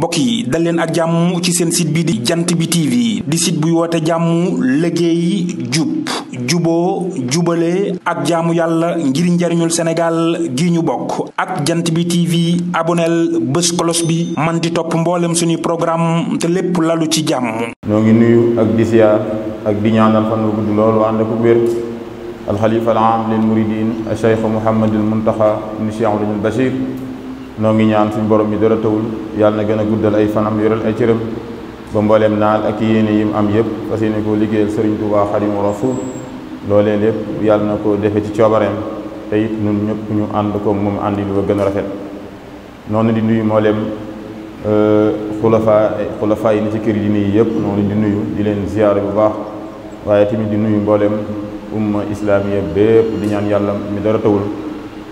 mbokk yi dal leen ak jàmm ci seen site bi di jant bi TV di site buy woote jàmm liggéey jub juboo jubale ak jaamu yàlla ngir njariñul Sénégal gi ñu bokk ak jant bi TV aboneel bés kolos bi man di topp mboolem suñuy programme te lépp lalu ci jàmm. ñoo ngi nuyu ak di siyaar ak di ñaanal fan wu gudd lool ànd ak wér alxalifa al aam lil muridin Cheikh Mouhamadul Muntaxa ibn Cheikh Abdoul Bachir noo ngi ñaan suñu borom bi dara tawul yàlla na gën a guddal ay fanam yoral ay cëram ba mbooleem naal ak yéene yim am yëpp fas yéene koo liggéeyal Sëriñ Tuubaa Xaadimu Rasuul loolee lépp yàlla na ko defe ci coobareem te it ñun ñëpp ñu ànd ko moom àndi lu ko gën a rafet noonu di nuyu mbooleem xulafaa yi ni ci kër yi nii yëpp noonu di nuyu di leen ziyaare bu baax waaye tamit di nuyu mbooleem umma islaamiya bépp di ñaan yàlla mi dara tawul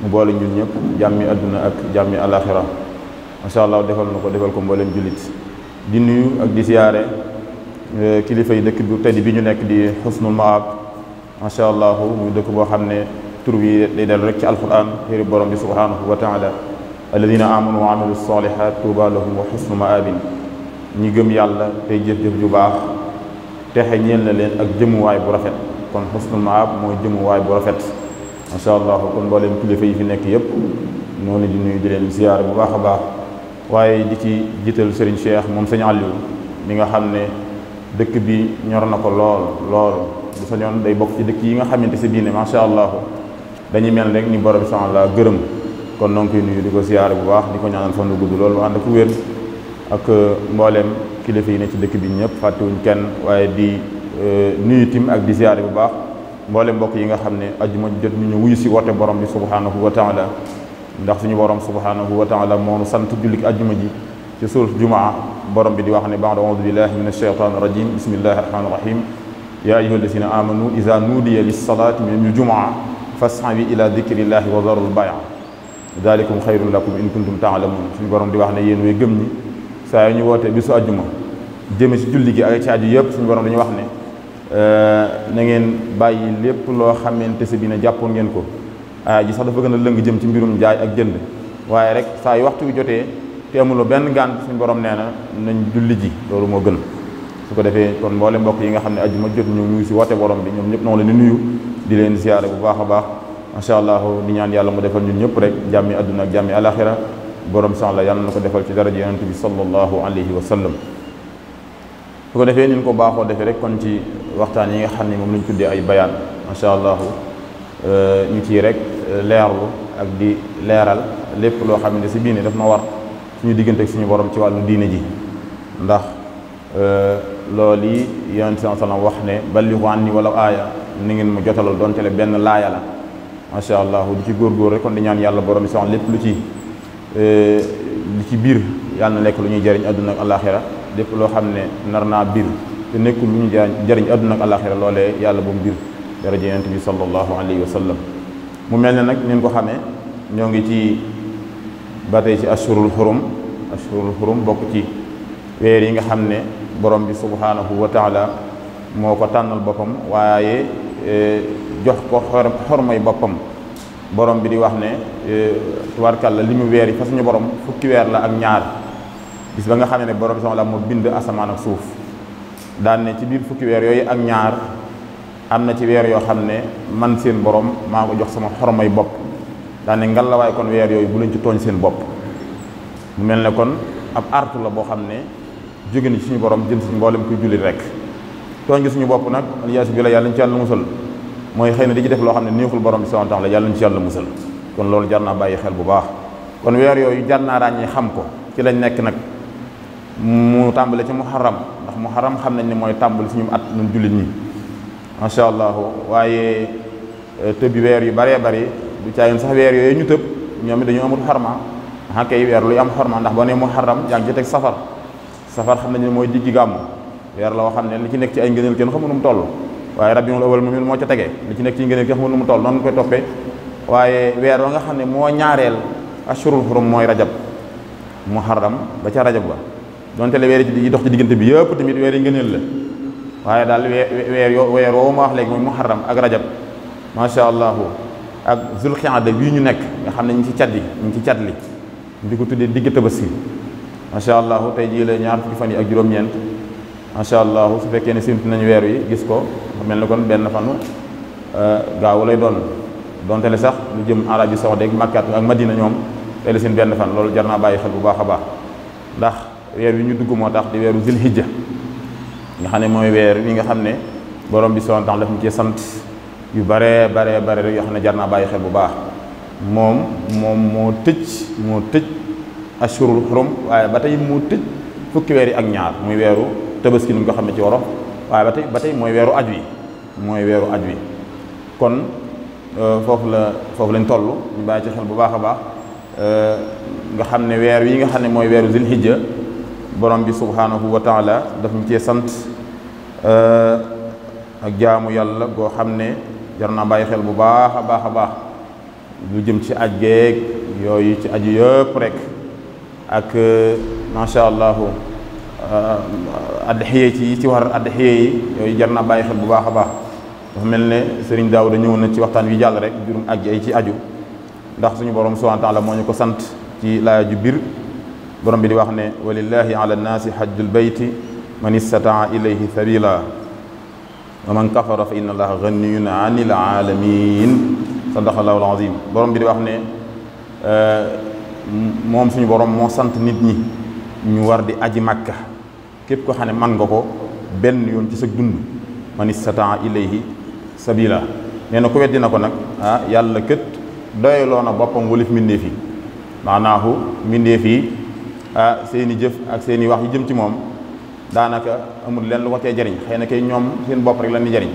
mu boole ñun ñëpp jàmmi àdduna ak jàmmi alaxira macha allah defal na ko defal ko mbooleem jullit di nuyu ak di siyaare kilifa yi dëkk bu tedd bi ñu nekk di Husnul Maab macha allah muy dëkk boo xam ne tur bi day dellu rek ci alquran téere borom bi subhanahu wa taala alladina amanu wa amilu salihat tuuba lahum wa husnu maabin ñi gëm yàlla tey jëf-jëf ju baax texe ñeel na leen ak jëmuwaay bu rafet kon Husnul Maab mooy jëmuwaay bu rafet macha allah kon mbooleem kilifa yi fi nekk yëpp noonu di nuyu di leen ziyaare bu baax a baax waaye di ci jiital Serigne Cheikh moom sëñ Aliou mi nga xam ne dëkk bi ñor na ko lool bu sañoon day bokk ci dëkk yi nga xamante si biir ne macha allah dañuy mel rek ni borom bi la gërëm kon noo ngi koy nuyu di ko ziyaare bu baax di ko ñaanal fan gudd lool ànd ak wér ak mbooleem kilifa yi ne ci dëkk bi ñëpp fàttewuñ kenn waaye di nuyu tim ak di ziyaare bu baax mboolem mbokk yi nga xam ne ajjuma jot ñu wuyu si woote borom bi subhanahu wa taala ndax suñu borom subhanahu wa taala moo nu sant jullik ajjuma ji ci surat jumaa borom bi di wax ne ba'da a'uudu billahi min ash-shaytaani rajim bismillahi rahmaani rahim yaa ayyuha allazina amanu iza nuudiya lis-salaati min al-jumaa fas'aw ila dhikrillahi wa dharul bay'a dhalikum khayrun lakum in kuntum ta'lamun suñu borom di wax ne yéen way gëm ñi saa yu ñu wootee bisu ajjuma jëme si julli gi ak ci aju yëpp suñu borom dañuy wax ne na ngeen bàyyi lépp loo xamante si bi ne jàppoon ngeen ko ji sax dafa gën a lëng jëm ci mbirum jaay ak jënd waaye rek saa yu waxtu wi jotee te amuloo benn gànt suñu borom nee na nañ julli ji loolu moo gën su ko defee kon mboole mbokk yi nga xam ne ajjuma jot ñu ngi si woote borom bi ñoom ñëpp noonu la ni nuyu di leen ziyaare bu baax a baax macha allah di ñaan yàlla mu defal ñun ñëpp rek jàmmi adduna ak jàmmi alaxira borom sax la yàlla na ko defal ci daraja yonent bi sallallahu alayhi wa sallam su ko defee ni ñu ko baaxoo defee rek kon ci waxtaan yi nga xam ne moom lañ tuddee ay bayaan macha allah ñu ciy rek leerlu ak di leeral lépp loo xam ne si biir daf na war suñu diggante ak suñu borom ci wàllu diine ji ndax loolu yi yonent sallallahu alayhi wa sallam wax ne ballighu anni wala aaya ni ngeen ma jotalal doon tele benn laaya la macha allah di ci góorgóor rek kon di ñaan yàlla borom bi sax lépp lu ci biir yàlla na nekk lu ñuy jëriñ àdduna ak alaxira lépp loo xam ne nar naa biir te nekkul lu ñu jëriñ àdduna ak alaxira loolee yàlla bu mu biir daraja yonent bi sallallahu alayhi wa sallam mu mel ne nag nin ko xamee ñoo ngi ci ba tey ci ashurul xurum bokk ci weer yi nga xam ne borom bi subhanahu wa taala moo ko tànnal boppam waaye jox ko xormay boppam borom bi di wax ne tubaarkàlla li mu weer yi fa suñu borom fukki weer la ak ñaar bis ba nga xam ne borom bi la moo bind asamaan ak suuf daan ne ci biir fukki weer yooyu ak ñaar am na ci weer yoo xam ne man seen borom maa ko jox sama xormay bopp daan ne ngallaawaay kon weer yooyu bu leen ci tooñ seen bopp mu mel ne kon ab artu la boo xam ne jóge na ci suñu borom jëm si mboolem kuy jullit rek tooñ gi suñu bopp nag aliyaasu billaah yàlla ñu ci yàlla musal mooy xëy na di ci def loo xam ne neexul borom bi subhaanahu wa taala yàlla ñu ci yàlla musal kon loolu jar naa bàyyi xel bu baax kon weer yooyu jar naa ràññee xam ko ci lañ nekk nag mu tàmbale ci muharram ndax muharram xam nañ ne mooy tàmbali suñu at ñun jullit ñi macha allah waaye tëbbi weer yu bëree bëri du caayoon sax weer yooyu ñu tëb ñoom it dañu amul xorma ah kay weer luy am xorma ndax boo nee muharram yaa ngi ci teg safar xam nañ ne mooy diggi gàmmu weer la woo xam ne li ci nekk ci ay ngëneel kenn xamul nu mu toll waaye rabiul awwal moom moo ca tegee li ci nekk ci ngëneel kenn xamul nu mu toll noonu koy toppee waaye weer wa nga xam ne moo ñaareel ashurul xurum mooy rajab muharram ba ca rajab ba donte le weer yi dox ci diggante bi yëpp tamit weer yi ngëneel la waaye daal weer woowu ma wax léegi mooy muharram ak rajab macha allah ak zulqiada bii ñu nekk nga xam ne ñu ci cat li ñu ci cat li di ko tuddee digg tabaski macha allah tey jii la ñaar fukki fan yi ak juróom-ñeent macha allah su fekkee ne séntu nañu weer wi gis ko mel na kon benn fanu gaawu lay doon donte le sax lu jëm Arabie Saoudite ak Makka ak Madina ñoom tey la seen benn fan loolu jar naa bàyyi xel bu baax a baax ndax weer wi ñu dugg moo tax di weeru zilhijja nga xam ne mooy weer wi nga xam ne borom bi subhanahu wa ta'ala daf ñu cee sant yu bare rek yoo xam ne jar naa bàyyi xel bu baax moom moo tëj ashurul xurum waaye ba tey moo tëj fukki weer yi ak ñaar muy weeru tabaski ni nga xam ne ci wolof waaye ba tey mooy weeru aj wi kon foofu lañ toll ñu bàyyi ci xel bu baax a baax nga xam ne weer wi nga xam ne mooy weeru zilhijja borom bi subhanahu wa taala daf ñu cee sant ak jaamu yàlla goo xam ne jar naa bàyyi xel bu baax a baax lu jëm ci aj geeg yooyu ci aju yëpp rek ak macha allah addixiye ci war addixiye yi yooyu jar naa bàyyi xel bu baax a baax dafa mel ne Serigne Daouda ñëw na ci waxtaan wi jàll rek jurum aj ay ci aju ndax suñu borom subhanahu wa taala moo ñu ko sant ci laaya ju bir borom bi di wax ne walillahi ala nnaasi hajjul bayti man istataa ilayhi sabila wa man kafara fa inna allaha ganiyun anil alamin sadaqallahu alazim borom bi di wax ne moom suñu borom moo sant nit ñi ñu war di aji Makka képp ko xam ne man nga ko benn yoon ci sa dund man istataa ilayhi sabila nee na ku weddi na ko nag yàlla kët doyloo na boppam walif mbindeef yi maanaahu mbindeef yi seeni jëf ak seeni wax yu jëm ci moom daanaka amul leen lu ko cee jariñ xëy na kay ñoom seen bopp rek lan di jariñ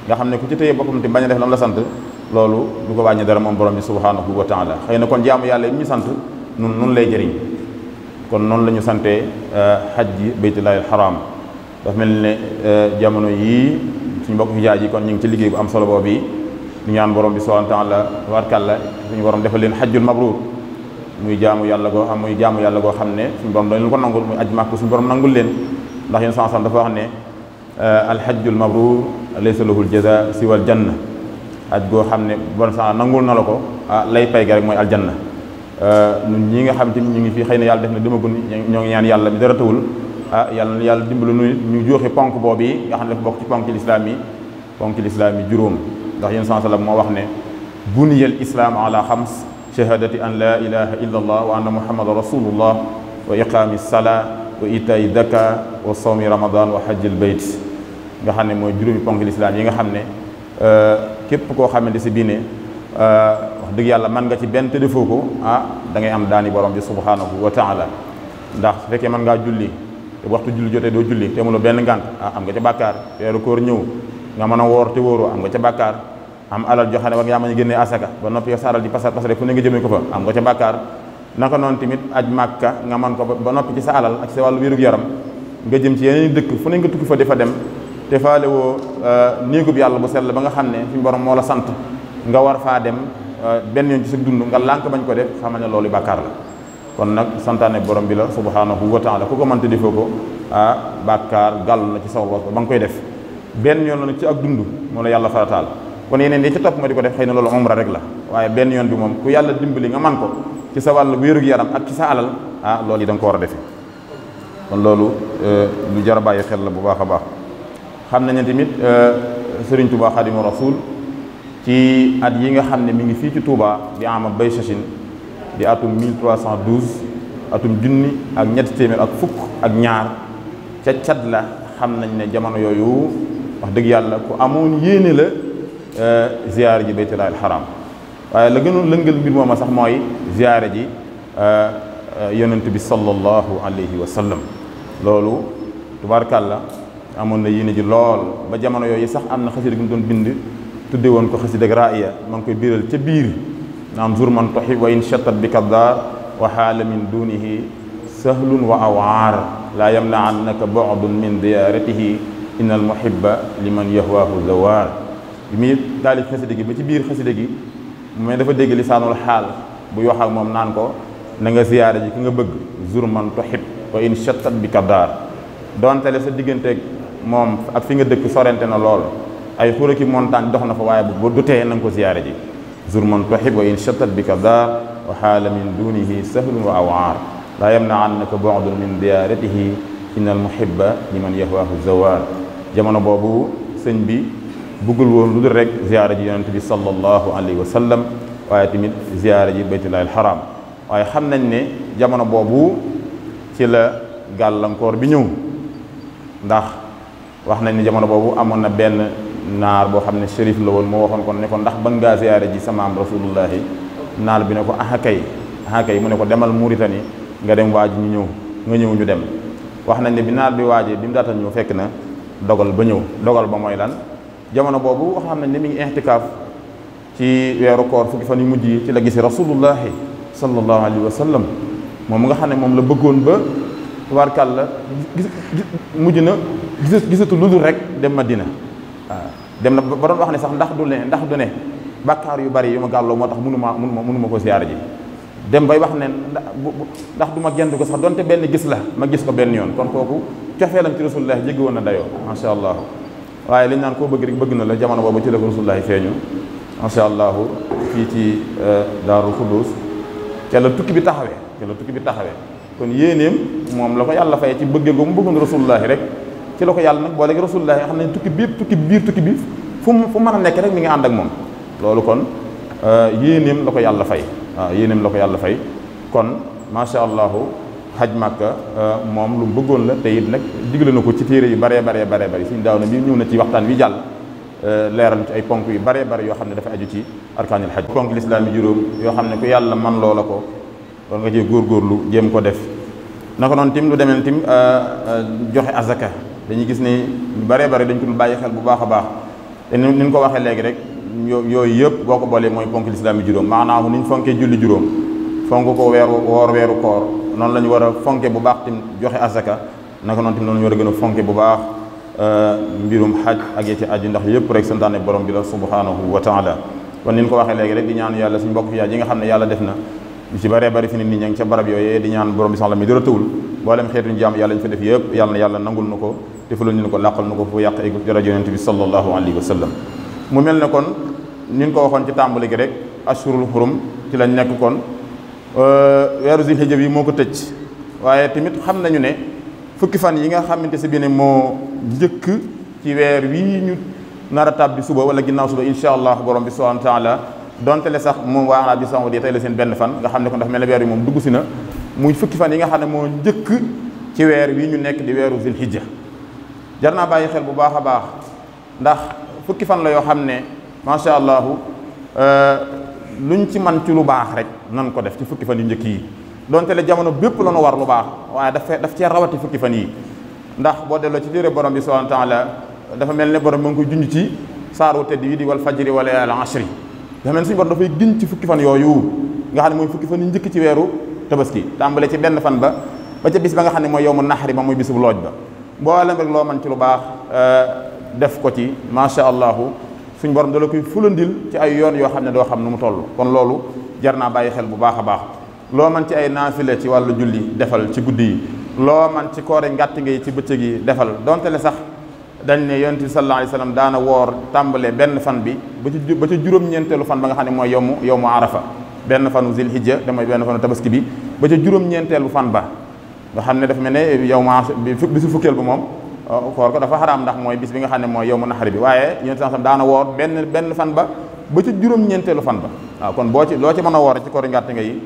nga xam ne ku ci téye boppam te bañ a def lam la sant loolu du ko wàññi dara moom borom bi subhanahu wa taala xëy na kon jaamu yàlla yi ñu sant nun lay jëriñ kon noonu la ñu santee xaj ji baytullahil haram dafa mel ne jamono yii suñu mbokk hijaaj yi kon ñu ngi ci liggéey bu am solo boobu di ñaan borom bi subhanahu wa taala warkàlla suñu borom defal leen xajjul mabruur muy jaamu yàlla goo xam ne suñu borom dañu ko nangul muy aj màkk suñu borom nangul leen ndax yéen sansam dafa wax ne alxajjul mabruur laysa lahul jaza siwal janna aj goo xam ne bon sa nangul na la ko lay pay ga rek mooy aljanna ñun ñi nga xam te ñu ngi fii xëy na yàlla def na demagun ñoo ngi ñaan yàlla mi dara tawul yàlla dimbalu ñu joxe ponk boobu yi nga xam ne dafa bokk ci ponk ci lislaam yi juróom ndax yéen sansam moo wax ne buniyal islaam ala xams shahadati an la ilaha illa allah wa anna muhammadan rasulullah wa iqaami salaa wa itaay daka wa sawmi ramadan wa hajjil bayt nga xam ne mooy juróomi ponk lislaam yi nga xam ne képp koo xamante si bii ne wax dëgg yàlla man nga ci benn te defoo ko da ngay am daani borom bi subhanahu wa taala ndax su fekkee mën ngaa julli te waxtu julli jotee doo julli te amuloo benn ngànt am nga ca bàkkaar weeru koor ñëw nga mën a woor te wóoroo am nga ca bàkkaar am alal joxe ne war ngaa mën a génnee asaka ba noppi sa alal di pasare fu ne nga jëmee ko fa am nga ca bàkkaar naka noonu tamit aj màkka nga mën ko ba noppi ci sa alal ak sa wàllu wérug yaram nga jëm ci yeneen dëkk fu ne nga tukki fa di fa dem te faale woo néegub yàlla bu sell ba nga xam ne suñu borom moo la sant nga war faa dem benn yoon ci sa dund nga lànk bañ ko def xamal ne loolu bàkkaar la kon nag santaane borom bi la subhanahu wa taala ku ko mënte defoo ko bàkkaar gàllu na ci saw bopp ba nga koy def benn yoon la nag ci ak dund moo la yàlla farataal kon yeneen yi ci topp nga di ko def xëy na loolu umra rek la waaye benn yoon bi moom ku yàlla dimbali nga man ko ci sa wàllu wérug yaram ak ci sa alal loolu yi da nga ko war a defe kon loolu lu jar a bàyyi xel la bu baax a baax xam nañ ne tamit Serigne Touba Xadimu Rasul ci at yi nga xam ne mi ngi fii ci Touba di ama bay sachin di atum 1312 atum junni ak ñetti téeméer ak fukk ak ñaar ca cat la xam nañ ne jamono yooyu wax dëgg yàlla ku amoon yéene la ziyaare ji baytullahil haram waaye la gënoon lëngal mbir mooma sax mooy ziyaare ji yonent bi sallallahu alayhi wa sallam loolu tubaarkàlla amoon na yéene ji lool ba jamono yooyu sax am na xasida gu mu doon bind tudde woon ko xasida raaya ma ngi koy biiral ca biir naan zurman toxi wa in chattat bi kaddaar wa xaala min dunihi sahlun wa awaar laa yamnaannaka bu'dun min diyaaratihi inna al muhibba liman yahwaahu zawaar bi muy taalif xasida gi ba ci biir xasida gi mais dafa dégg lisaanul xaal buy wax ak moom naan ko na nga ziyaara ji ki nga bëgg zurman toxib wa in chattat bi kaddaar donte le sa digganteeg moom ak fi nga dëkk sorente na lool ay xuraki montagne dox na fa waaye bu du tee na nga ko ziyaare ji zurman toxib wa in chattat bi kaddaar wa xaala min dunihi sahlun wa awaar laa yamna'annaka bu'dun min ziyaaratihi innal muhibba liman yahwaahu zawaar. jamono boobu sëñ bi bëggul woon lu dul rek ziyaara ji yonent bi sallallahu alayhi wa sallam waaye tamit ziyaara ji baytullaahil haraam. waaye xam nañ ne jamono boobu ci la gàllankoor bi ñëw, ndax wax nañ ne jamono boobu amoon na benn naar boo xam ne shérif la woon moo waxoon kon ne ko ndax ba ngaa ziyaara ji sama am rasulullahi. naar bi ne ko aha kay mu ne ko demal Mauritanie nga dem waaj ñu ñëw ñu dem. wax nañ ne bi naar bi waajee bi mu daatal ñëw fekk na dogal ba ñëw. dogal ba mooy lan? jamono boobu wax xam nañ ne mi ngi i'tikaaf ci weeru koor fukki fan yu mujj yi ci la gisi rasulullahi sallallahu alayhi wa sallam moom nga xam ne moom la bëggoon ba tubaarkàlla mujj na gisatu lu dul rek dem Madina. waaw dem na ba doon wax ne sax ndax du ne bàkkaar yu bari yu ma gàlloo moo tax mënuma ko siyaara ji. dem bay wax ne ndax du ma gendu ko sax donte benn gis la ma gis ko benn yoon. kon kooku cofeelam ci rasulullah jéggi woon na dayoo macha allah. waaye liñ naan koo bëgg rek bëgg na la jamono boobu ci la ko rasulullah feeñu macha allah fii ci Daarul Xuddus ca la tukki bi taxawee. kon yéeneem moom la ko yàlla fay ci bëggee ko mu bëggoon rasulullah rek ci la ko yàlla nag boole ak rasulullah xam ne tukki bi fu mën a nekk rek mi ngi ànd ak moom. loolu kon yéeneem la ko yàlla fay. kon macha allah xaj Màkka moom lu mu bëggoon la te it nag digle na ko ci téere yu baree bari suñu daaw na bi ñëw na ci waxtaan wi jàll leeral ci ay ponk yu baree bari yoo xam ne dafa aju ci arkaanil xaj. ponk lislaam yi juróom yoo xam ne ku yàlla man loola ko war nga cee góorgóorlu jéem ko def. naka noonu tim lu demee tim joxe azaka dañuy gis ne ñu baree bari dañ ko dul bàyyi xel bu baax a baax te ni ñu ko waxee léegi rek yooyu yëpp boo ko boolee mooy ponk lislaam yi juróom. maanaam ni ñu fonkee julli juróom fonk ko weeru koor noonu la ñu war a fonke bu baax tim joxe azaka naka noonu tim noonu la ñu war a gën a fonke bu baax mbirum xaj ak yi ci aju ndax yëpp rek santaane borom bi la subhanahu wa taala. kon ni ñu ko waxee léegi rek di ñaan yàlla suñu mbokk fi yi nga xam ne yàlla def na ñu ci bëree bëri fi nit ñi ña ngi ca barab yooyee di ñaan borom bi sax la mi dara tëwul mboolem xeetuñu jaam yàlla ñu fa def yëpp yàlla na yàlla nangul na ko defalul ñu ko làqal na ko fu yàq ay rajo yonent bi sallallahu alayhi wa sallam. mu mel ne kon ni ñu ko waxoon ci tàmbali gi rek ashurul xurum ci lañ nekk kon weeru zilhijja bi moo ko tëj waaye tamit xam nañu ne fukki fan yi nga xamante si bi ne moo njëkk ci weer wii ñu nar a tàbbi suba wala ginnaaw suba insha allah borom bi subhanahu wa taala donte le sax moom waa Arabie Saoudite tey la seen benn fan nga xam ne ko ndax mel ne weer bi moom dugg si na muy fukki fan yi nga xam ne moo njëkk ci weer wii ñu nekk di weeru zilhijja. jar naa bàyyi xel bu baax a baax ndax fukki fan la yoo xam ne macha allah luñ ci man ci lu baax rek nan ko def ci fukki fan yu njëkk yi donte le jamono bépp la nu war lu baax waaye daf cee rawati fukki fan yi ndax boo delloo ci téere borom bi subhanahu wa taala dafa mel ne borom ma ngi koy junj ci saaru tedd yi di wal fajri wala al ashri dafa mel suñu borom dafay giñ ci fukki fan yooyu nga xam ne mooy fukki fan yu njëkk ci weeru tabaski tàmbale ci benn fan ba ca bis ba nga xam ne mooy yawmu naxri ba muy bisu looj ba mboolem rek loo man ci lu baax def ko ci macha allah suñ borom da la koy fulandil ci ay yoon yoo xam ne doo xam nu mu toll. kon loolu jar naa bàyyi xel bu baax a baax loo man ci ay naafile ci wàllu julli defal ci guddi yi loo man ci koore ngàtt ngay ci bëccëg yi defal donte le sax dañ ne yonent bi sallallahu alayhi wa sallam daana woor tàmbalee benn fan bi ba ca juróom-ñeenteelu fan ba nga xam ne mooy yawmu arafa benn fanu zilhijja te mooy benn fanu tabaski bi ba ca juróom-ñeenteelu fan ba nga xam ne dafa mel ne bisu fukkeel ba moom koor ko dafa xaraam ndax mooy bis bi nga xam ne mooy yawmu naxari bi waaye yonent sallam daana woor benn fan ba ca juróom-ñeenteelu fan ba waaw kon loo ci mën a woor ci koor ngàtt nga yi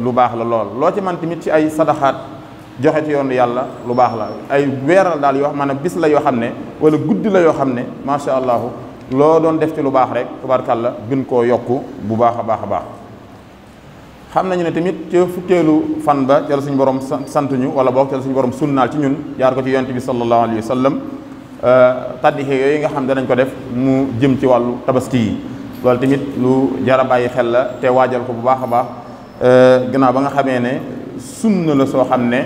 lu baax la lool loo ci man tamit ci ay sadaxaat joxe ci yoonu yàlla lu baax la ay weeral daal yoo xam maanaam bis la yoo xam ne wala guddi la yoo xam ne macha allah loo doon def ci lu baax rek tubaarkàlla gën koo yokku bu baax a baax a baax. xam nañu ne tamit ca fukkeelu fan ba ca la suñu borom sant ñu wala boog ca la suñu borom sunnaal ci ñun jaar ko ci yonent bi sallallahu alayhi wa sallam taddixe yooyu nga xam danañ ko def mu jëm ci wàllu tabaski yi loolu tamit lu jar a bàyyi xel la te waajal ko bu baax a baax gannaaw ba nga xamee ne sunna la soo xam ne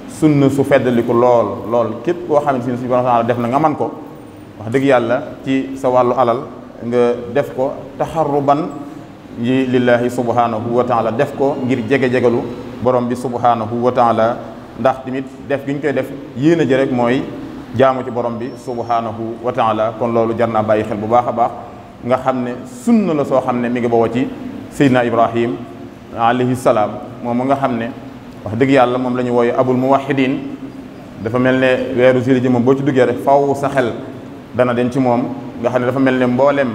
sunna su feddaliku lool képp koo xam ne suñu borom def na nga man ko wax dëgg yàlla ci sa wàllu alal nga def ko taxarruban yi lillahi subhanahu wa taala def ko ngir jege-jegalu borom bi subhanahu wa taala ndax tamit def gi ñu koy def yéen a ji rek mooy jaamu ci borom bi subhanahu wa taala kon loolu jar naa bàyyi xel bu baax a baax nga xam ne sunna la soo xam ne mi ngi bawoo ci Seydina Ibrahim alayhi salaam moom nga xam ne wax dëgg yàlla moom la ñu wooye abul muwahhidin dafa mel ne weeru Zilhijja moom boo ci duggee rek faw sa xel dana den ci moom nga xam ne dafa mel ne mboolem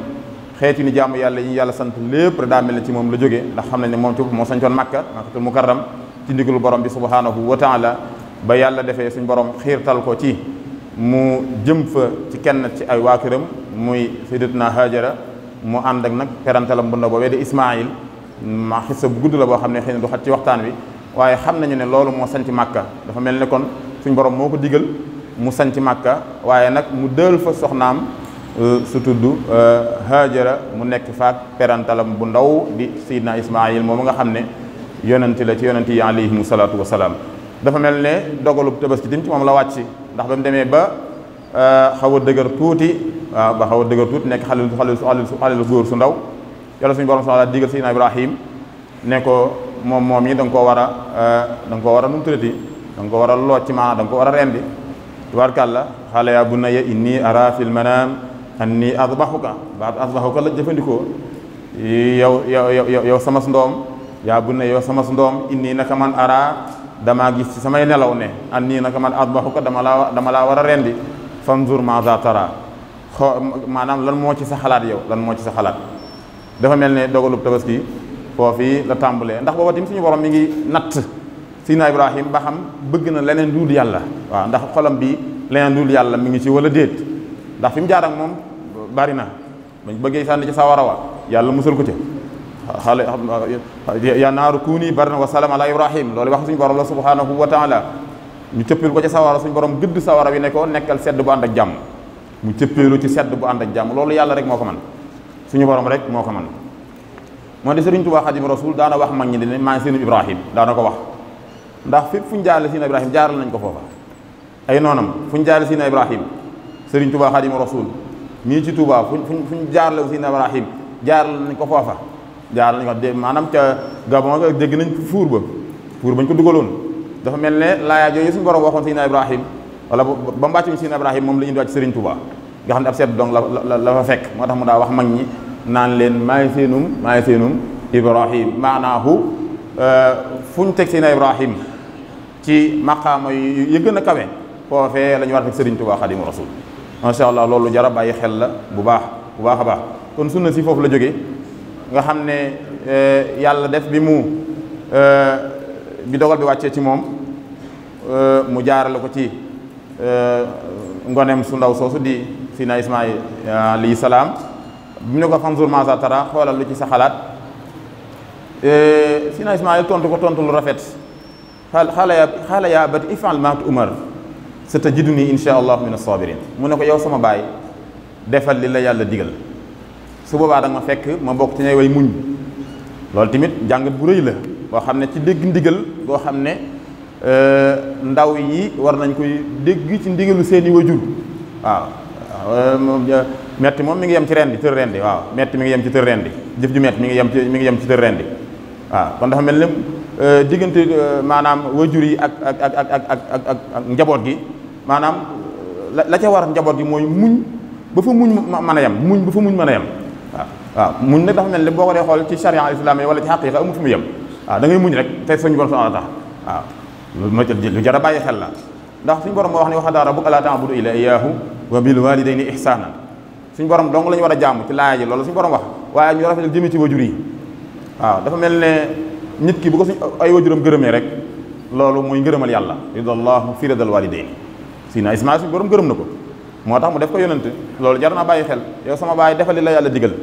xeeti ni jaamu yàlla yi yàlla sant lépp rek daa mel ne ci moom la jógee ndax xam nañ ne moom ci moo sañcoon Makkatul Mukarram ci ndigalu borom bi subhanahu wa taala ba yàlla defee suñ borom xiirtal ko ci mu jëm fa ci kenn ci ay waa këram muy sayyidatuna Hajara mu ànd ak nag perantalam bu ndaw boobee di Ismaïl ma xissa bu gudd la boo xam ne xëy na du xat ci waxtaan wi waaye xam nañu ne loolu moo sanc Makka dafa mel ne kon suñ borom moo ko digal mu sanc Makka waaye nag mu dël fa soxnaam su tudd Hajara mu nekk faak perantalam bu ndaw di Seydina Ismaïl moom nga xam ne yonenti la ci yonenti yi alayhimu salaatu wasalaam dafa mel ne dogalub tabaski tim ci moom la wàcc ndax ba mu demee ba xaw a dëgër tuuti waaw ba xaw a dëgër tuuti nekk xale góor su ndaw yàlla suñu borom subhanahu wa ta'ala digal Seydina Ibrahim ne ko moom yi da nga koo war a nu mu tuddati da nga ko war a looj ci maanaam da nga ko war a rendi tubaarkàlla xaala yaa bunayya inni ara fil manam anni azbahuka baat azbahuka la jëfandikoo yow sama ndoom yaa bunayya yow sama ndoom inni naka man ara damaa gis ci samay nelaw ne anni naka man azbahuka dama laa war a rendi fanzur maza tara maanaam lan moo ci sa xalaat yow lan moo ci sa xalaat dafa mel ne dogalub tabaski foofu la tàmbalee ndax booba tim suñu borom mi ngi natt Seydina Ibrahim ba xam bëgg na leneen dul yàlla waaw ndax xolam bi leneen dul yàlla mi ngi ci wala déet ndax fi mu jaar ak moom bari na bañ bëggee sànni ci sawara wa yàlla musal ko ca xale yaa naaru kuuni bardan wa salaam ala Ibrahim loolu wax suñu borom la subhanahu wa taala ñu cëppil ko ci sawara suñu borom gëdd sawara wi ne ko nekkal sedd bu ànd ak jàmm mu cëppeelu ci sedd bu ànd ak jàmm loolu yàlla rek moo ko man suñu borom rek moo ko man moo di Sëriñ Tuubaa Xaadimu Rasuul daana wax mag ñi ne maa ngi seenu Ibrahim daana ko wax ndax fépp fu ñu jaarale Seydina Ibrahim jaaral nañ ko foofa ay noonam fu ñu jaarale Seydina Ibrahim Sëriñ Tuubaa Xaadimu Rasuul mii ci Tuubaa fu ñu jaarale Seydina Ibrahim jaaral nañ ko foofa jaaral nañ ko maanaam ca Gabon ga dégg nañ fuur bañ ko dugaloon dafa mel ne laaya yooyu suñu borom waxoon Seydina Ibrahim wala ba mbàccuñu Seydina Ibrahim moom la ñu indiwaat ci Sëriñ Tuubaa nga xam ne ab sedd dong la fa fekk moo tax mu daa wax mag ñi naan leen maay seenum Ibrahim maanaahu fu ñu teg Seydina Ibrahim ci maqaama yi gën a kawe foofee la ñu war a teg Sëriñ Tuubaa Xaadimu Rasuul macha allah loolu jara bàyyi xel la bu baax a baax kon sunna si foofu la jógee nga xam ne yàlla def bi dogal bi wàccee ci moom mu jaarale ko ci ngoneem su ndaw soosu di Seydina Ismaïl alayhi salaam bi mu ne ko fanzur maza tara xoolal lu ci sa xalaat Seydina Ismaïl tontu lu rafet xaala yaa abati if'al maa tu'mar satajiduni insha allahu min as-sabirin mu ne ko yow sama baay defal li la yàlla digal su boobaa da nga ma fekk ma bokk ci ñay way muñ loolu tamit jàngat bu rëy la boo xam ne ci dégg ndigal boo xam ne ndaw yi war nañ koy dégg ci ndigalu seeni wajur waaw metti moom mi ngi yem ci rendi tër rendi waaw metti mi ngi yem ci tër rendi jëf ju metti mi ngi yem ci tër rendi waaw kon dafa mel ne diggante maanaam wajur yi ak njaboot gi maanaam la ca war njaboot gi mooy muñ ba fa muñ mën a yem muñ ba fa muñ mën a yem waaw muñ nag dafa mel ne boo ko dee xool ci charia al islam wala ci xaqiqa amul fu mu yem waaw da ngay muñ rek tey suñu borom subhanahu wa taala waaw loolu mooy lu jar a bàyyi xel la ndax suñu borom moo wax ne wa qadaa rabbuka allaa ta'budu illaa iyyaahu wa bil waalidayni ihsaanan suñu borom dong la ñu war a jaamu ci laaya ji loolu suñu borom wax waaye ñu rafetal jëmee ci wajur yi waaw dafa mel ne nit ki bu ko suñ ay wajuram gërëmee rek loolu mooy ngërëmal yàlla ridallahu fi ridal walidayni Seydina Ismaïl suñu borom gërëm na ko moo tax mu def ko yonent loolu jar naa bàyyi xel yow sama baay defal li la yàlla digal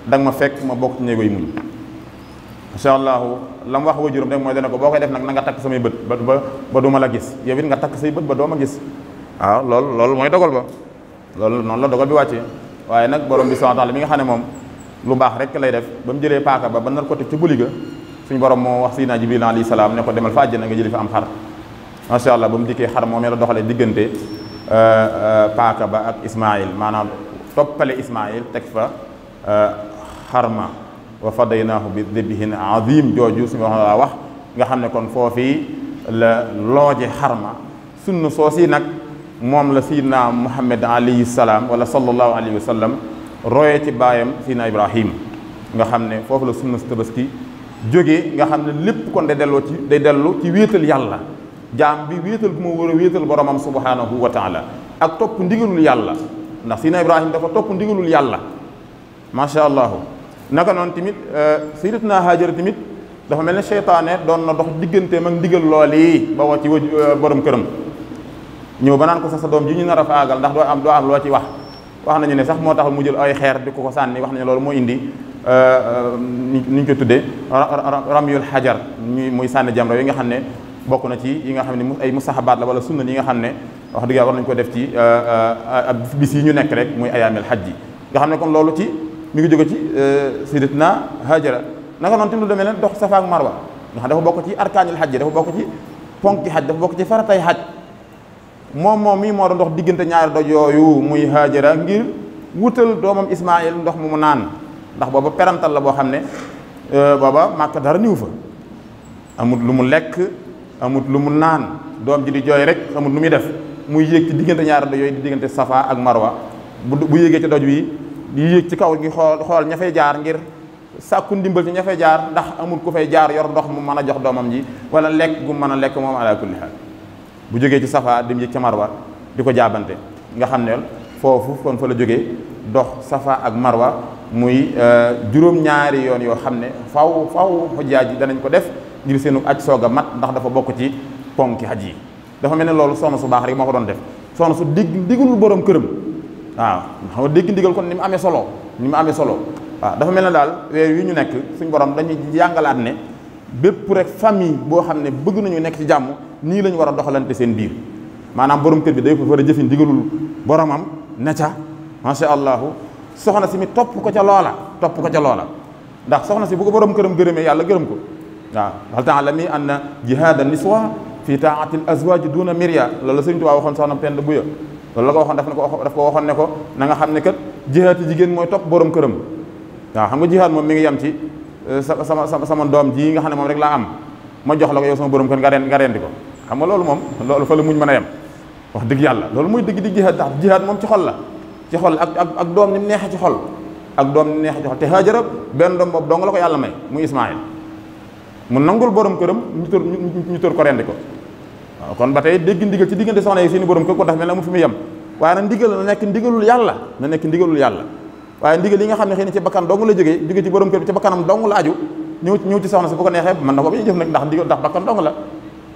da nga ma fekk ma bokk ci ñeegoy muñ incha allahu la mu wax wajuram rek mooy dana ko boo koy def nag na nga takk samay bët ba du ma la gis yow it nga takk say bët ba doo ma gis waaw loolu mooy dogal ba loolu noonu la dogal bi wàccee waaye nag borom bi subhanahu wa ta'ala mi nga xam ne moom lu baax rek lay def ba mu jëlee paaka ba nar ko teg ci buli ga suñu borom moo wax Seydina Jibril alayhi salaam ne ko demal fa àjjana nga jëli fa am xar macha allah ba mu dikkee xar moom la doxalee diggante paaka ba ak Ismaïl maanaam toppale Ismaïl teg fa xarma wa fadaynaahu bi dibhin azim jooju suñu wax nga xam ne kon foofii la looje xarma sunna soosi nag moom la Seydina Muhammad alayhi salaam wala sallallahu alayhi wa sallam royee ci baayam Seydina Ibrahim nga xam ne foofu la sunna tabaski jógee nga xam ne lépp kon day dellu ci wéetal yàlla jaam bi wéetal bu ma war a wéetal boromam subhanahu wa taala ak topp ndigalul yàlla ndax Seydina Ibrahima dafa topp ndigalul yàlla macha allah. naka noonu tamit sayyidatuna Haajara tamit dafa mel ne seytaane doon na dox digganteem ak ndigal lool yi ba ci borom këram ñëw ba naan ko sax sa doom ji ñu nar a faagal ndax doo am loo ci wax nañu ne sax moo tax mu jël ay xeer di ko sànni wax nañu loolu moo indi ni ñu ko tuddee ramyul hajar muy sànni jamra yi nga xam ne bokk na ci yi nga xam ne ay mustahabaat la wala sunna yi nga xam ne wax dëgg yàlla war nañu ko def ci bis yi ñu nekk rek muy ayaamil hajj yi nga xam ne kon loolu ci mi ngi jóge ci sayyidatuna Haajara naka noonu tamit lu demee ne dox Safa ak Marwa nga xam dafa bokk ci arkaanil hajj dafa bokk ci ponki hajj dafa bokk ci faratay hajj moom mii moo doon dox diggante ñaari doj yooyu muy Haajara ngir wutal doomam Ismaayil ndox mu naan ndax booba perantal la boo xam ne booba Màkka dara niwu fa amul lu mu lekk amul lu mu naan doom ji di jooy rek amul lu muy def muy yéeg ci diggante ñaari doj yooyu di diggante Safa ak Marwa bu yéegee ci doj wi di yéeg ci kaw gi xool ña fay jaar ngir sàkku ndimbal ci ña fay jaar ndax amul ku fay jaar yor ndox mu mën a jox doomam ji wala lekk gu mën a lekk moom ala kulli haal bu jógee ci Safa dem yéeg ca Marwa di ko jaabante nga xam ne foofu kon fa la jógee dox Safa ak Marwa muy juróom-ñaari yoon yoo xam ne faw xujjaaj yi danañ ko def ngir seenu aj soog a mat ndax dafa bokk ci ponki haj yi dafa mel ne loolu soxna su baax rek moo ko doon def soxna su digalul borom këram waaw xam nga dégg ndigal kon ni mu amee solo waaw dafa mel ne daal weer yi ñu nekk suñ borom dañuy jàngalaat ne bépp rek famille boo xam ne bëgg nañu nekk ci jàmm nii lañu war a doxalante seen biir maanaam borom kër bi day ko war a jëfin ndigalul boromam ne ca macha allahu soxna si mi topp ko ca loola ndax soxna si bu ko borom këram gërëmee yàlla gërëm ko waaw hal ta'lami anna jihaada niswa fi taa'ati al azwaaj duna mirya loolu la Sëriñ Tuubaa waxoon soxna Penda Buya loolu la ko waxoon daf ko waxoon ne ko na nga xam ne kat jihaati jigéen mooy topp borom këram waaw xam nga jihaad moom mi ngi yem ci sama doom ji nga xam ne moom rek laa am ma jox la ko yow sama borom kër nga rendi ko xam nga loolu moom loolu fa la muñ mën a yem wax dëgg yàlla loolu mooy dëgg di jihaad tax jihaad moom ci xol la ak doom ni mu neexee ci xol te Haajara benn doom boobu dong la ko yàlla may muy Ismaayil mu nangul borom këram ñu tër ko rendi ko waaw kon ba tey dégg ndigal ci diggante soxna yi seeni borom kër ko tax mel na mu fi mu yem waaye nag ndigal na nekk ndigalul yàlla waaye ndigal yi nga xam ne xëy na ci bakkan dong la jóge ci borom kër bi ci bakkanam dong la aju ñëw ci soxna si bu ko neexee mën na ko ba ñu jëf nag ndax bakkan dong la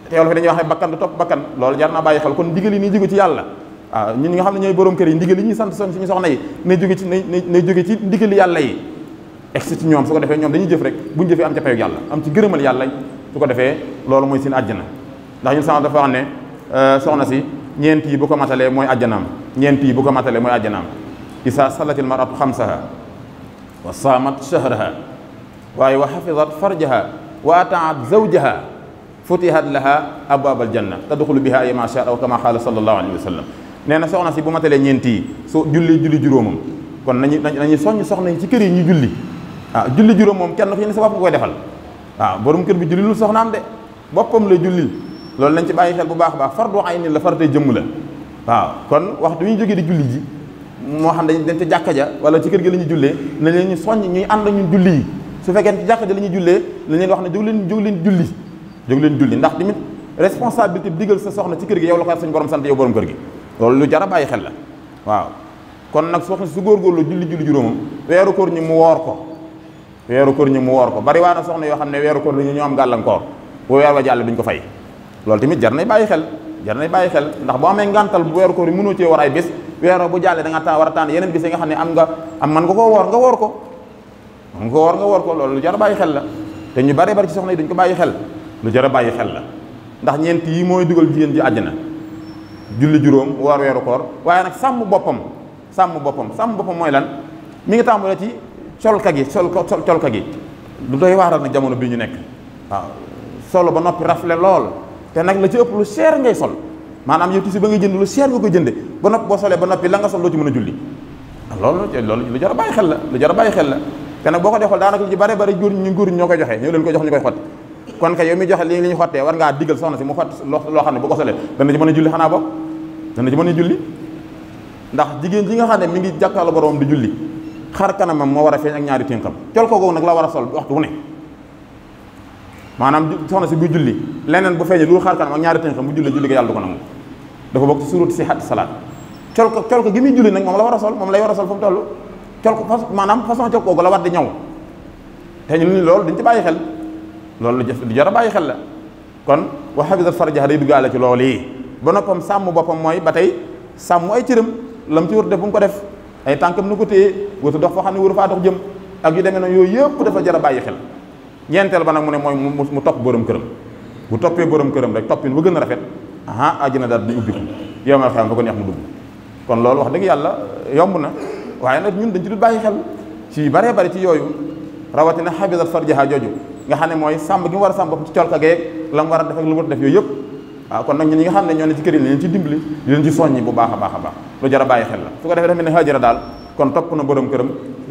te yow fi dañuy wax ne bakkan du topp bakkan loolu jar naa bàyyi xel kon ndigal yi nii jóge ci yàlla waaw ñun ñi nga xam ne ñooy borom kër yi ndigal yi ñuy sant suñu soxna yi nay jóge ci ndigal yàlla yi egsi ci ñoom su ko defee ñoom dañuy jëf rek buñu jëfee am ca payu yàlla am ci gërëmal yàlla su ko defee loolu mooy seen àjjana ndax ñun sama dafa wax ne soxna si ñeent yi bu ko matalee mooy àjjanaam isa salatil maratu xamsaha wa saamat shahraha waaye wa xafizat farjaha wa ataat zawjaha futihat laha abwaabal janna tadxulu biha ay ma sha aw kama qaala sallallahu alayhi wa sallam nee na soxna si bu matalee ñeent yi su julli juróomam kon nañu soññ soxna yi ci kër yi ñu julli waaw julli juróom moom kenn ku ne sa bopp nga koy defal waaw borom kër bi jullilul soxnaam de boppam la jullil loolu nañ ci bàyyi xel bu baax a baax fardu ayni la faratay jëmm la waaw kon waxtu wi ñu jógee di julli ji moo xam dañ ci jàkka ja wala ci kër gi la ñuy jullee nañ leen ñu soññ ñuy ànd ñun julli yi su fekkee ci jàkka ja la ñuy jullee nañ leen wax ne jóg leen julli ndax tamit responsabilité bi digal sa soxna ci kër gi yow la ko suñu borom sant yow borom kër gi loolu lu jar a bàyyi xel la waaw kon nag soxna su góorgóorlu julli juróomam weeru koor ñi mu woor ko bari waa na soxna yoo xam ne weeru koor la ñu am gàllankoor bu weer wa jàll duñ ko fay loolu tamit jar nay bàyyi xel ndax boo amee ngàntal bu weeru koor yi mënoo cee war ay bés weeroo bu jàllee da nga war a tànn yeneen bis yi nga xam ne man nga koo woor nga woor ko loolu lu jar a bàyyi xel la te ñu bari ci soxna yi duñ ko bàyyi xel lu jar a bàyyi xel la ndax ñeent yi mooy dugal jigéen ji àjjana julli juróom woor weeru koor waaye nag sàmm boppam mooy lan mi ngi tàmbalee ci colka gi lu doy waaral nag jamono bii ñu nekk waaw solo ba noppi rafle lool te nag la ci ëpp lu cher ngay sol maanaam yow tisi ba ngay jënd lu cher nga koy jënde ba noppi boo solee ba noppi la nga sol loo ci mën a julli loolu lu jar a bàyyi xel la te nag boo ko dee xool daanaka ñu bare góor ñoo koy joxe ñoo leen koy jox ñu koy xotti kon kay yow mi joxe li ñu xottee war ngaa diggal soxna si mu xotti loo xam ne bu ko solee dana ci mën a julli xanaa bokk dana ci mën a julli ndax jigéen ji nga xam ne mi ngi jàkkaarloo borom di julli xar kanamam moo war a feeñ ak ñaari ténkam col ko googu nag la war a sol waxtu wu ne maanaam soxna si buy julli leneen bu feeñee lu xaar kanam ak ñaari tënk bu julli julli ko yàlla du ko nangu dafa bokk ci surut sihhat salaat col ko gi muy julli nag moom la war a sol moom lay war a sol fu mu toll col ko maanaam façon col kooku la war di ñëw te ñu ni loolu dañ ci bàyyi xel loolu lu jar a bàyyi xel la kon wa hafizat farjaha day duggaale ci loolu yi ba noppam sàmm boppam mooy ba tey sàmm ay cëram lam ci war def bu mu ko def ay tànkam nu ko téye watu dox foo xam ne waru faa dox jëm ak yu demee noonu yooyu yëpp dafa jar a bàyyi xel ñeenteel ba nag mu ne mooy mu topp borom këram bu toppee borom këram rek toppin bu gën a rafet àjjana daal di ubbiku yow ma xam fa ko neex mu dugg kon loolu wax dëgg yàlla yomb na waaye nag ñun dañ ci dul bàyyi xel ci baree bari ci yooyu rawatina hafizat farjaha jooju nga xam ne mooy sàmm gi mu war a sàmm bopp ci colka geeg la mu war a def ak lu war a def yooyu yëpp waaw kon nag ñun ñi nga xam ne ñoo ne ci kër yi leen ci dimbali di leen ci soññi bu baax a baax a baax lu jar a bàyyi xel la su ko defee dafa mel ne Haajara daal kon topp na borom këram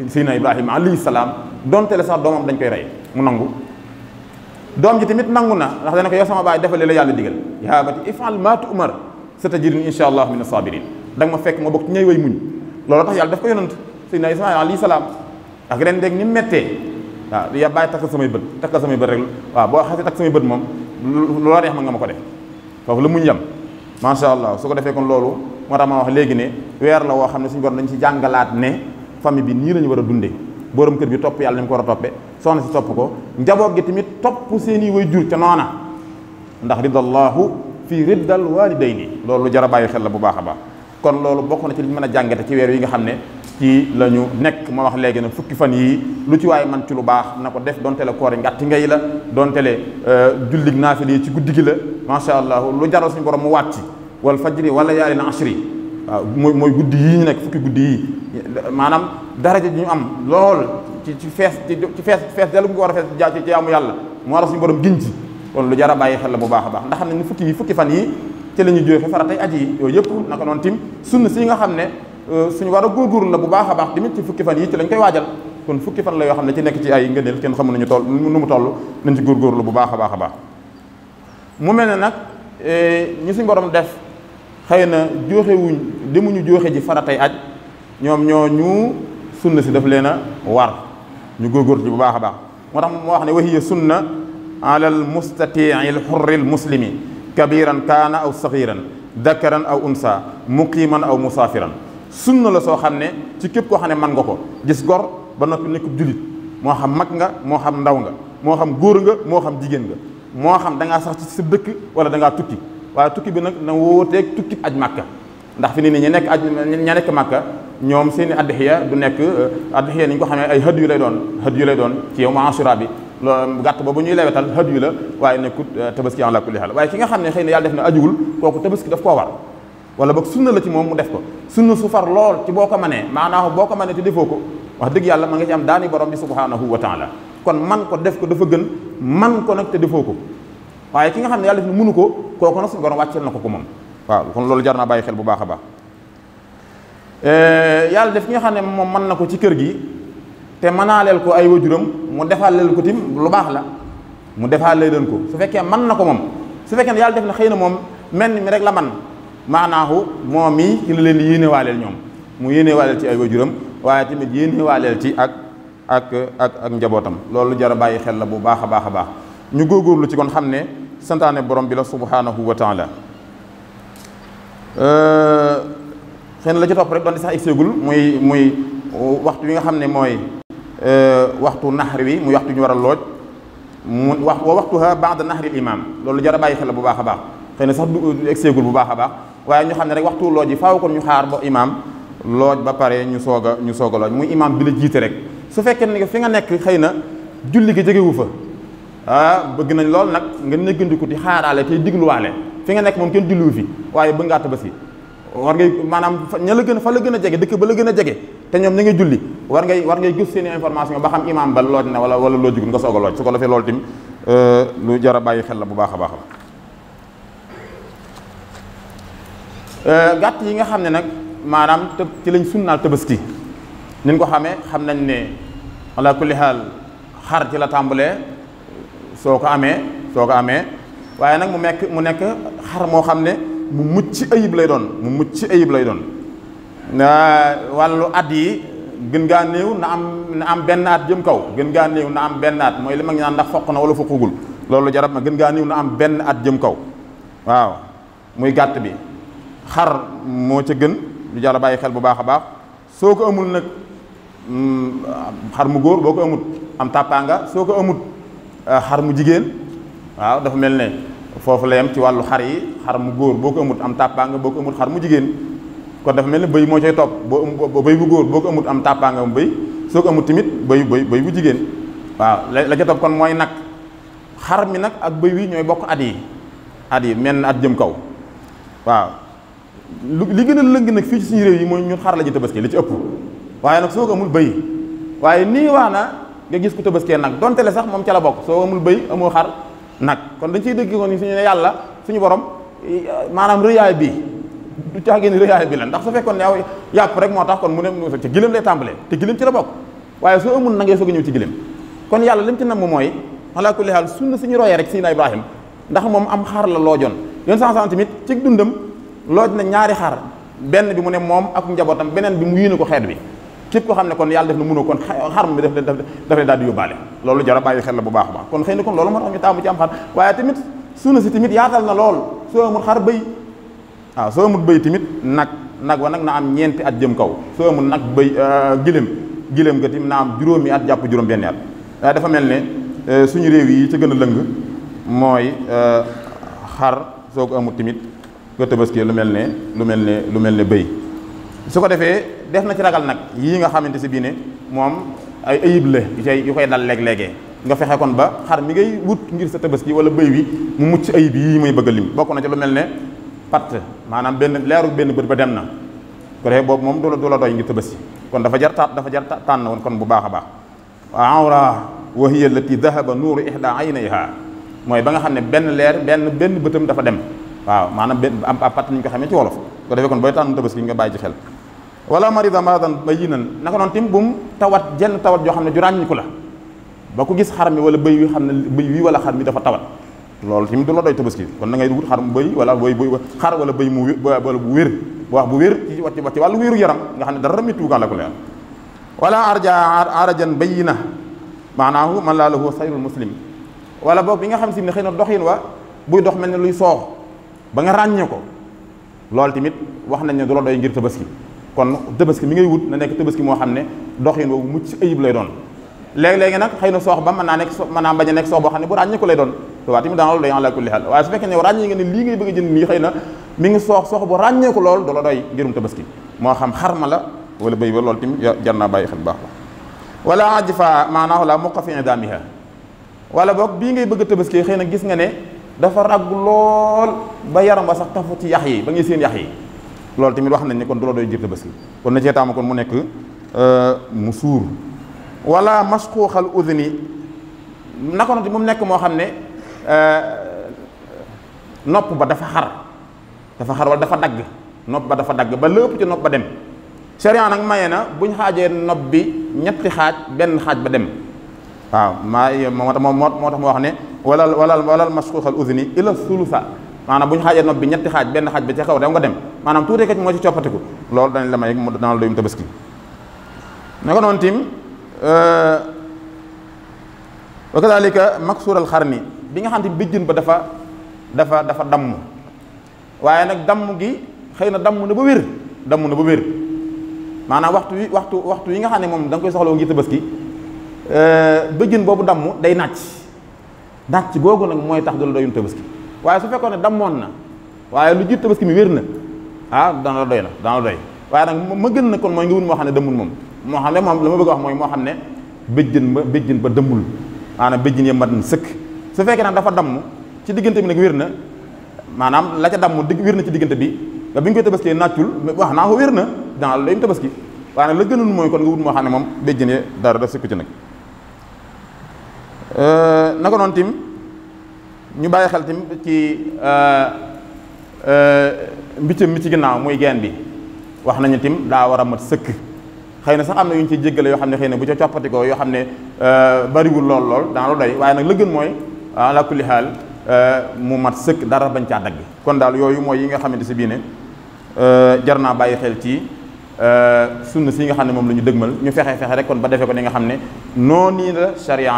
Seydina Ibrahima alayhi salaam donte le sax doomam dañ koy rey mu nangu doom ji tamit nangu na ndax dana ko yow sama baay defal la yàlla digal yaa abati if'al maa tu'mar satajiduni insha allah min as-sabirin da nga ma fekk ma bokk ci ñay way muñ loolu tax yàlla daf ko yonant Seydina Ismaïla alayhi salaam ak ren dégg ni méttee waaw ya bàyyi takkal samay bët rek waaw boo xasee takk samay bët moom lu la neex ma nga ma ko def foofu la muñ yam macha allah su ko defee kon loolu moo tax ma wax léegi ne weer la woo xam ne suñu borom dañ ci jàngalaat ne famille bi nii la ñu war a dundee borom kër bi topp yàlla ni mu ko war a toppee soxna si topp ko njaboot gi tamit topp seeni way jur ca noona ndax ridallahu fii riddal walidayni loolu lu jar a bàyyi xel la bu baax a baax kon loolu bokk na ci li ñu mën a jàngate ci weer yi nga xam ne ci la ñu nekk ma wax léegi ne fukki fan yii lu ci waaye man ci lu baax na ko def donte le koor yi ngàtti ngay la donte le jullig naafila yi ci guddi gi la macha allah lu jaral suñu borom mu wàcc wal fajri wala yaalin ashri waaw mooy guddi yii ñu nekk fukki guddi yii maanaam daraja ji ñu am lool ci fees dellu ngi war a fees ci jaamu yàlla moo war a suñu borom giñ ci kon lu jar a bàyyi xel la bu baax a baax ndax xam ne ni fukki fan yi ci la ñu joxe faratay aji yi yooyu yëpp naka noonu tim sunna si nga xam ne suñu war a góorgóorlu la bu baax a baax tamit ci fukki fan yi ci lañ koy waajal kon fukki fan la yoo xam ne ci nekk ci ay ngëneel kenn xamu nañu toll nu mu toll nañ ci góorgóorlu bu baax a baax a baax mu mel ne nag ñu suñu borom def xëy na joxewuñ demuñu joxe ji faratay aj ñoom ñoo ñu sunna si daf leen a war ñu góorgóorlu ci bu baax a baax moo tax moo wax ne wahiya sunna ala al mustatii al hurri al muslimi kabiran kaana aw saxiran dakaran aw unsa muqiman aw musaafiran sunna la soo xam ne ci képp koo xam ne man nga ko gis gor ba noppi nekk julit moo xam mag nga moo xam ndaw nga moo xam góor nga moo xam jigéen nga moo xam da ngaa sax ci sa dëkk wala da ngaa tukki waaye tukki bi nag na wóoteeg tukki aj màkka ndax fi ni ña nekk màkka ñoom seen i addixiya du nekk addixiya ni ñu ko xamee ay hëdd yu lay doon ci yow ma asura bi loolu gàtt boobu ñuy lewetal hëdd yu la waaye nekkut tabaski ala kulli haal waaye ki nga xam ne xëy na yàlla def na ajuwul kooku tabaski daf koo war wala boog sunna la ci moom mu def ko sunna su far lool ci boo ko mënee maanaam boo ko mënee te defoo ko wax dëgg yàlla ma nga ci am daani borom bi subhanahu wa taala kon man ko def ko dafa gën man ko nag te defoo ko waaye ki nga xam ne yàlla def na mënu ko kooku nag suñu borom wàcceel na ko moom waaw kon loolu jar naa bàyyi xel bu baax a baax yàlla def ki nga xam ne moom mën na ko ci kër gi te mënaaleel ko ay wajuram mu defaaleel ko tim lu baax la mu defaalee leen ko su fekkee mën na ko moom su fekkee ne yàlla def na xëy na moom mel mi rek la man maanaahu moom mii ci la leen di yéenewaaleel ñoom mu yéenewaaleel ci ay wajuram waaye tamit yéenewaaleel ci ak njabootam loolu jar a bàyyi xel la bu baax a baax a baax ñu góorgóorlu ci kon xam ne santaane borom bi la subhanahu wa taala xëy na la ci topp rek doon di sax egseegul muy waxtu wi nga xam ne mooy waxtu naxar wi muy waxtu ñu war a looj mu waxtuha ba'da naxril imam loolu jar a bàyyi xel la bu baax a baax xëy na sax du egseegul bu baax a baax waaye ñu xam ne rek waxtu looj yi faaw kon ñu xaar ba imam looj ba pare ñu soog a looj muy imam bi la jiite rek su fekkee ne fi nga nekk xëy na julli gi jegewu fa bëgg nañ lool nag nga néggandiku di xaaraale tey digluwaale fi nga nekk moom kenn julliwu fi waaye bëgg ngaa tabaski war ngay maanaam ña la gën fa la gën a jege dëkk ba la gën a jege te ñoom ña ngay julli war ngay gis seen information ba xam imam ba looj na wala loojugul nga soog a looj su ko defee loolu tim lu jar a bàyyi xel la bu baax a baax gàtt yi nga xam ne nag maanaam ci lañ sunnaal tabaski niñ ko xamee xam nañ ne ala kulli haal xar ci la tàmbalee soo ko amee waaye nag mu nekk xar moo xam ne mu mucc ayib lay doon wàllu at yi gën gaa néew na am benn at jëm kaw gën gaa néew na am benn at mooy li mag ñi naan ndax foq na wala foqugul loolu jarab ma gën ngaa niw na am benn at jëm kaw waaw muy gàtt bi. xar moo ca gën lu jar a bàyyi xel bu baax a baax soo ko amul nag xar mu góor boo ko amut am tàppaanga soo ko amut xar mu jigéen waaw dafa mel ne foofu la yem ci wàllu xar yi xar mu góor boo ko amut am tàppaanga boo ko amut xar mu jigéen kon dafa mel ne bëy moo cay topp boo bëy bu góor boo ko amut am tàppaanga mu bëy soo ko amut tamit bëy bu jigéen waaw la ca topp kon mooy nag xar mi nag ak bëy wi ñooy bokk at yi mel na at jëm kaw waaw li gën a lëng nag fii ci suñu réew yi mooy ñun xar la ñu tabaski li ci ëpp waaye nag soo ko amul bëy waaye nii waa na nga gis ku tabaskee nag donte le sax moom ca la bokk soo amul bëy amoo xar nag kon dañ ciy dégg ko ni suñu ne yàlla suñu borom maanaam rëyaay bi du caa génn rëyaay bi la ndax su fekkoon ne yàpp rek moo tax kon mu ne ci gileem lay tàmbalee te gileem ci la bokk waaye soo amul na ngay soog a ñëw ci gileem kon yàlla lim ci nam mooy ala kulli haal sunna suñu royee rek Seydina Ibrahim ndax moom am xar la loojoon yoon sans tamit ci dundam looj na ñaari xar benn bi mu ne moom ak njabootam beneen bi mu yéene ko xeet bi képp ko xam ne kon yàlla def na mënoo kon xar mi daf daal di yóbbaale loolu jara bàyyi xel la bu baax a baax kon xëy na kon loolu moo tax ñu taamu ci am xar waaye tamit sunna si tamit yaatal na lool soo amul xar bëy waaw soo amul bëy tamit nag wa nag na am ñeenti at jëm kaw soo amul nag bëy giléem nga tamit na am juróomi at jàpp juróom benni at waaye dafa mel ne suñu réew yi ci gën a lëng mooy xar soo ko amul tamit nga tabaski lu mel ne bëy su ko defee def na ci ragal nag yii nga xamante si bii ne moom ay ayib la yu koy dal léeg-léegee nga fexe kon ba xar mi ngay wut ngir sa tabaski wala bëy wi mu mucc ayib yii may bëgg a lim bokk na ci lu mel ne patt maanaam leeru benn bët ba dem na ko defee boobu moom du la doy ngir tabaski kon dafa jar tànn woon kon bu baax a baax awra wa hiya allati dhahaba nuuru ihda aynayha mooy ba nga xam ne benn bëtam dafa dem waaw maanaam am patt ni ñu ko xamee ci wolof ko defee kon booy tànn tabaski nga bàyyi ci xel wala marida maradan bayyinan naka noonu tim bu mu tawat jenn tawat joo xam ne ju ràññiku la ba ku gis xar mi wala bëy wi xam ne bëy wi wala xar mi dafa tawat loolu tamit du la doy tabaski kon da ngay wut xar mu bëy wala xar wala bëy mu wala bu wér wax bu wér ci wàllu wéeru yaram nga xam ne dara méttu kan la ko leer wala arajan bayyina maanaahu man laa lahu sayrul muslim wala boog bi nga xam si ne xëy na doxin wa buy dox mel ne luy soox ba nga ràññee ko loolu tamit wax nañ ne du la doy ngir tabaski kon tabaski mi ngay wut na nekk tabaski moo xam ne doxin woowu mucc ayib lay doon léegi-léegi nag xëy na soox ba mën naa bañ a nekk soox boo xam ne bu ràññee ko lay doon te waa tamit daana loolu day ala kulli haal waaye su fekkee ne ràññee nga ne lii ngay bëgg a jënd nii xëy na mi ngi soox bu ràññee ko lool du la doy ngirum tabaski moo xam xarma la wala bëy ba loolu tamit jar naa bàyyi xel baax la wala ajfa maanaahu la muqa fi idamiha wala boog bii ngay bëgg a tabaski xëy na gis nga ne dafa ragg lool ba yaram ba sax tafu ci yax yi ba ngay seen yax yi loolu tamit wax nañ ne kon du la doy ngir tabaski kon na cee taamu kon mu nekk mu suur wala masquuxal udni naka noonu mu nekk moo xam ne nopp ba dafa xar wala dafa dagg nopp ba dafa dagg ba lépp ci nopp ba dem sharia nag maye na buñ xaajee nopp bi ñetti xaaj benn xaaj ba dem waaw moo tax mu wax ne wala masquuxal udni ila sulusa maanaam bu ñu xaajee nopp bi ñetti xaaj benn xaaj bi ca kaw dem nga dem maanaam tuuti kat moo ci coppatiku loolu dañ la may dana la doyum tabaski naka noonu tim wa kadalika maksuural xarni bi nga xam te bijjën ba dafa damm waaye nag damm gi xëy na damm na ba wér maanaam waxtu yi nga xam ne moom da nga koy soxla ngir tabaski bëjjën boobu damm day nàcc googu nag mooy tax du la doyum tabaski waaye su fekkoon ne dammoon na waaye lu jiit tabaski mi wér na dana la doy waaye nag ma gën na kon mooy nga wun moo xam ne dëmmul moom moo xam ne moom la ma bëgg a wax mooy moo xam ne bëjjën ba dëmmul maanaam bëjjën ya mat na sëkk su fekkee nag dafa damm ci diggante bi nag wér na maanaam la ca damm wér na ci diggante bi nga bi ñu koy tabaskee nàccul wax naa ko wér na dana la doyum tabaski waaye nag la gënul mooy kon nga wut moo xam ne moom bëjjën ya dara da sëkku ci nag naka noonu tim ñu bàyyi xel tim ci mbiccam mi ci ginnaaw muy geen bi wax nañu tim daa war a mat sëkk xëy na sax am na yu ñu ciy jéggale yoo xam ne xëy na bu ca coppatikoo yoo xam ne bariwul lool dana la doy waaye nag la gën mooy ala kulli xaal mu mat sëkk dara bañ caa dagg kon daal yooyu mooy yi nga xamante si bii ne jar naa bàyyi xel ci sunna si nga xam ne moom la ñu dëgmal ñu fexe rek kon ba defee ko ni nga xam ne noonu la sharia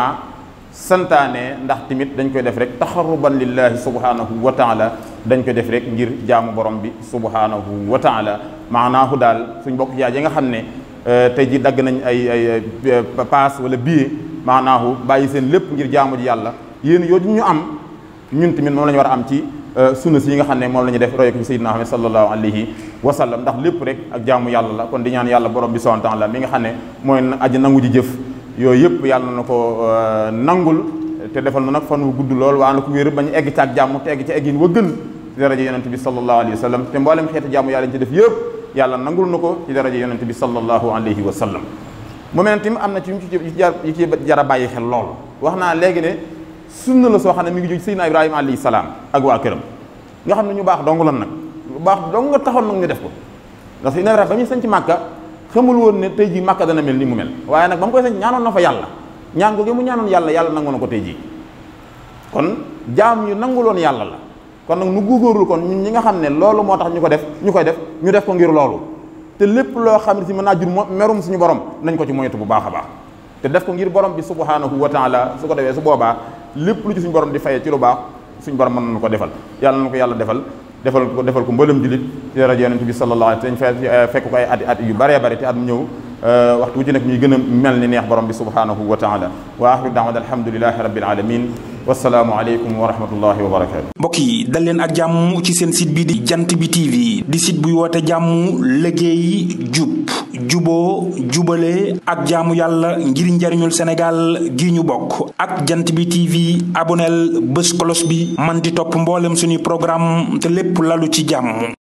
santaane, ndax tamit dañ koy def rek taxarruban lillahi subhanahu wa taala, dañ koy def rek ngir jaamu borom bi subhanahu wa taala. maanaahu daal suñ bokk yaay yi nga xam ne tey ji dagg nañ ay paas wala billet, maanaahu bàyyi seen lépp ngir jaamu ji yàlla, yéen yooyu ñu am ñun tamit moom la ñu war a am ci sunna si yi nga xam ne moom la ñu def roye ko ci sayyidina Muhammad sallallahu alayhi wa sallam, ndax lépp rek ak jaamu yàlla la. kon di ñaan yàlla borom bi subhanahu wa taala mi nga xam ne mooy aji nangu ji jëf yooyu yëpp yàlla na ko nangul te defal na nag fan wu gudd lool waa na ko wér bañu egg ci ak jàmm te egg ci eggin wa gën ci daraja yonente bi sallallahu alayhi wa sallam, te mboolem xeetu jaamu yàlla ñu ci def yëpp yàlla nangul na ko ci daraja yonente bi sallallahu alayhi wa sallam. mu mel ne tamit am na ci yi ci jar a bàyyi xel lool. wax naa léegi ne sunna la soo xam ne mi ngi jóg Seydina Ibrahima alayhi salaam ak waa këram nga xam ne ñu baax dong lan nag, lu baax dong nga taxoon nag ñu def ko. ndax Seydina Ibrahima ba ñuy sañ ci Màkka xamul woon ne tey jii Màkka dana mel ni mu mel, waaye nag ba mu koy sañ ñaanoon na fa yàlla, ñaan googu mu ñaanoon yàlla, yàlla nangu na ko tey jii. kon jaam yu nanguloon yàlla la. kon nag nu góorgóorlu kon ñun ñi nga xam ne loolu moo tax ñu koy def ñu def ko ngir loolu, te lépp loo xam ne si mën naa jur merum suñu borom nañ ko ci moytu bu baax a baax, te def ko ngir borom bi subhanahu wa taala. su ko defee su boobaa lépp lu ci suñu borom di fayee ci lu baax suñu borom mën na ko defal, yàlla na ko yàlla defal ko mboolem julit ci rajo yonent bi sallallahu alayhi wa sallam, fekk ko ay at yu bëree bëri te at mu ñëw waxtu wu ci nekk ñuy gën a mel ni neex borom bi subhanahu wa taala. wa axiru da'wana alhamdulillahi rabbil alamin, wassalaamu aleykum wa rahmatullahi wa barakatu. mbokk yi dal leen ak jàmm ci seen site bi di jant bi TV, di site buy woote jàmm, liggéey, jub juboo jubale ak jaamu yàlla ngir njariñul Sénégal gi ñu bokk. ak jant bi TV aboneel bés kolos bi man di topp mboolem suñuy programme te lépp lalu ci jàmm.